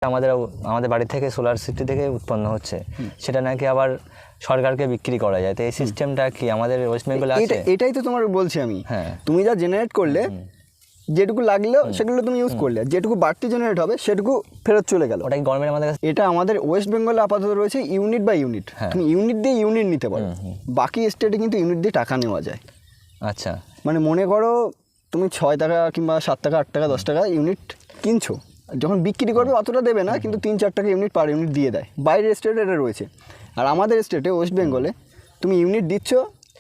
আমাদের আমাদের বাড়ি থেকে সোলার সিটি থেকে উৎপন্ন হচ্ছে, সেটা নাকি আবার সরকারকে বিক্রি করা যায়। তো এই সিস্টেমটা কি আমাদের ওয়েস্ট বেঙ্গলে আছে? এটাই তো তোমার বলছি আমি। হ্যাঁ, তুমি যা জেনারেট করলে, যেটুকু লাগলো সেগুলো তুমি ইউজ করলে, যেটুকু বাড়তি জেনারেট হবে সেটুকু ফেরত চলে গেল। ওটা কি গভর্নমেন্ট আমাদের কাছে? এটা আমাদের ওয়েস্ট বেঙ্গলে আপাতত রয়েছে ইউনিট বাই ইউনিট। তুমি ইউনিট দিয়ে ইউনিট নিতে পারো, বাকি স্টেটে কিন্তু ইউনিট দিয়ে টাকা নেওয়া যায়। আচ্ছা, মানে মনে করো তুমি 6 টাকা কিংবা 7 টাকা 8 টাকা 10 টাকা ইউনিট কিনছো, যখন বিক্রি করবে অতটা দেবে না, কিন্তু 3-4 টাকা ইউনিট পার ইউনিট দিয়ে দেয়। বাইরের স্টেটে এটা রয়েছে, আর আমাদের স্টেটে ওয়েস্ট বেঙ্গলে তুমি ইউনিট দিচ্ছ,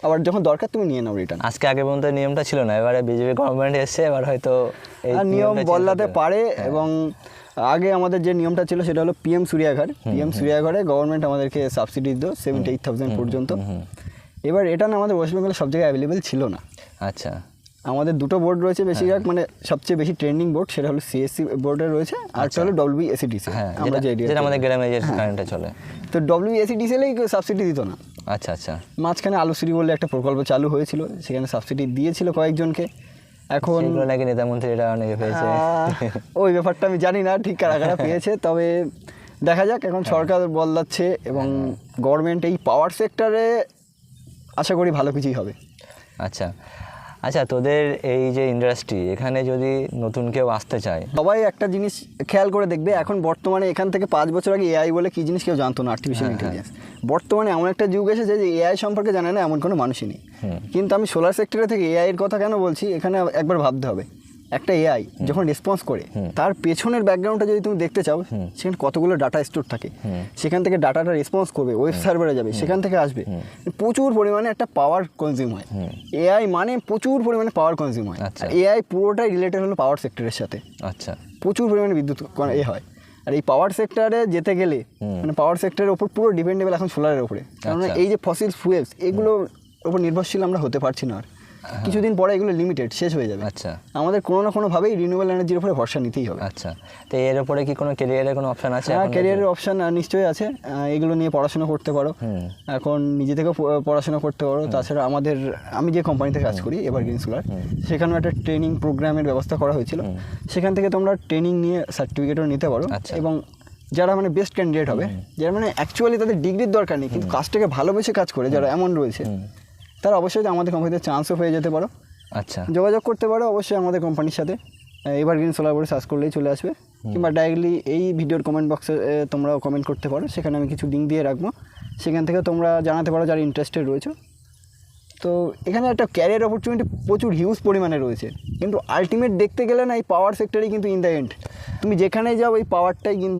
আবার যখন দরকার তুমি নিয়ে নাও রিটার্ন। আগে পর্যন্ত নিয়মটা ছিল না, এবারে বিজেপি গভর্নমেন্ট এসছে, এবার হয়তো এই নিয়ম বদলাতে পারে। এবং আগে আমাদের যে নিয়মটা ছিল সেটা হলো পিএম সূর্যাঘর। পিএম সূর্যাঘরে গভর্নমেন্ট আমাদেরকে সাবসিডি দিত 78,000 পর্যন্ত। এবার এটা না আমাদের ওয়েস্ট বেঙ্গলে সব জায়গায় অ্যাভেলেবেল ছিল না। আচ্ছা, আমাদের দুটো বোর্ড রয়েছে বেশিরভাগ, মানে সবচেয়ে বেশি ট্রেন্ডিং বোর্ড সেটা হলো সিএসসি বোর্ডে রয়েছে, আর একটা হলো WESCDCL। আমরা যেটা আমাদের গ্রামে যে কারেন্টটা চলে, তো WESCDCL সাবসিডি দিত না। আচ্ছা আচ্ছা। মাঝখানে আলুশ্রী বলে একটা প্রকল্প চালু হয়েছিল, সেখানে সাবসিডি দিয়েছিল কয়েকজনকে। এখন নাকি নেতা মন্ত্রী এটা অনেকে পেয়েছে, ওই ব্যাপারটা আমি জানি না ঠিক কারা কারা পেয়েছে, তবে দেখা যাক। এখন সরকার বদলাচ্ছে এবং গভর্নমেন্ট এই পাওয়ার সেক্টরে আশা করি ভালো কিছুই হবে। আচ্ছা আচ্ছা, তোদের এই যে ইন্ডাস্ট্রি, এখানে যদি নতুন কেউ আসতে চায়, সবাই একটা জিনিস খেয়াল করে দেখবে, এখন বর্তমানে এখান থেকে 5 বছর আগে এআই বলে কি জিনিস কেউ জানতো না, আর্টিফিশিয়াল ইন্টেলিজেন্স। বর্তমানে এমন একটা যুগ এসেছে যে এআই সম্পর্কে জানে না এমন কোনো মানুষই নেই। কিন্তু আমি সোলার সেক্টরে থেকে এআই এর কথা কেন বলছি, এখানে একবার ভাবতে হবে, একটা এআই যখন রেসপন্স করে তার পেছনের ব্যাকগ্রাউন্ডটা যদি তুমি দেখতে চাও, সেখানে কতগুলো ডাটা স্টোর থাকে, সেখান থেকে ডাটাটা রেসপন্স করবে, ওয়েব সার্ভারে যাবে, সেখান থেকে আসবে, প্রচুর পরিমাণে একটা পাওয়ার কনজিউম হয়। এআই মানে প্রচুর পরিমাণে পাওয়ার কনজিউম হয়। এআই পুরোটাই রিলেটেড হলো পাওয়ার সেক্টরের সাথে। আচ্ছা, প্রচুর পরিমাণে বিদ্যুৎ হয়। আর এই পাওয়ার সেক্টরে যেতে গেলে মানে পাওয়ার সেক্টরের ওপর পুরো ডিপেন্ডেবল এখন সোলারের উপরে, কারণ এই যে ফসিল ফুয়েলস এগুলোর ওপর নির্ভরশীল আমরা হতে পারছি না। আর কিছুদিন পরে এগুলো লিমিটেড শেষ হয়ে যাবে। আচ্ছা, আমাদের কোনো না কোনোভাবেই রিনিউয়েবল এনার্জির উপরে ভরসা নিতেই হবে। আচ্ছা, তো এর উপরে কি কোনো ক্যারিয়ারের কোনো অপশন আছে? হ্যাঁ, ক্যারিয়ারের অপশন নিশ্চয়ই আছে। এগুলো নিয়ে পড়াশোনা করতে পারো, এখন নিজে থেকেও পড়াশোনা করতে পারো। তাছাড়া আমি যে কোম্পানিতে কাজ করি এভারগ্রিন সোলার, সেখানেও একটা ট্রেনিং প্রোগ্রামের ব্যবস্থা করা হয়েছিল, সেখান থেকে তোমরা ট্রেনিং নিয়ে সার্টিফিকেটও নিতে পারো। এবং যারা মানে বেস্ট ক্যান্ডিডেট হবে, যারা মানে অ্যাকচুয়ালি তাদের ডিগ্রির দরকার নেই কিন্তু কাজটাকে ভালোবেসে কাজ করে, যারা এমন রয়েছে, তারা অবশ্যই আমাদের কোম্পানিতে চান্সও পেয়ে যেতে পারো। আচ্ছা, যোগাযোগ করতে পারো অবশ্যই আমাদের কোম্পানির সাথে। এভারগ্রিন সোলার বলে সার্চ করলেই চলে আসবে, কিংবা ডাইরেক্টলি এই ভিডিওর কমেন্ট বক্সে তোমরাও কমেন্ট করতে পারো, সেখানে আমি কিছু লিঙ্ক দিয়ে রাখবো, সেখান থেকে তোমরা জানাতে পারো যারা ইন্টারেস্টেড রয়েছে। তো এখানে একটা ক্যারিয়ার অপরচুনিটি প্রচুর হিউজ পরিমাণে রয়েছে, কিন্তু আলটিমেট দেখতে গেলে না এই পাওয়ার সেক্টরেই কিন্তু ইন দ্য এন্ড তুমি যেখানেই যাও এই পাওয়ারটাই কিন্তু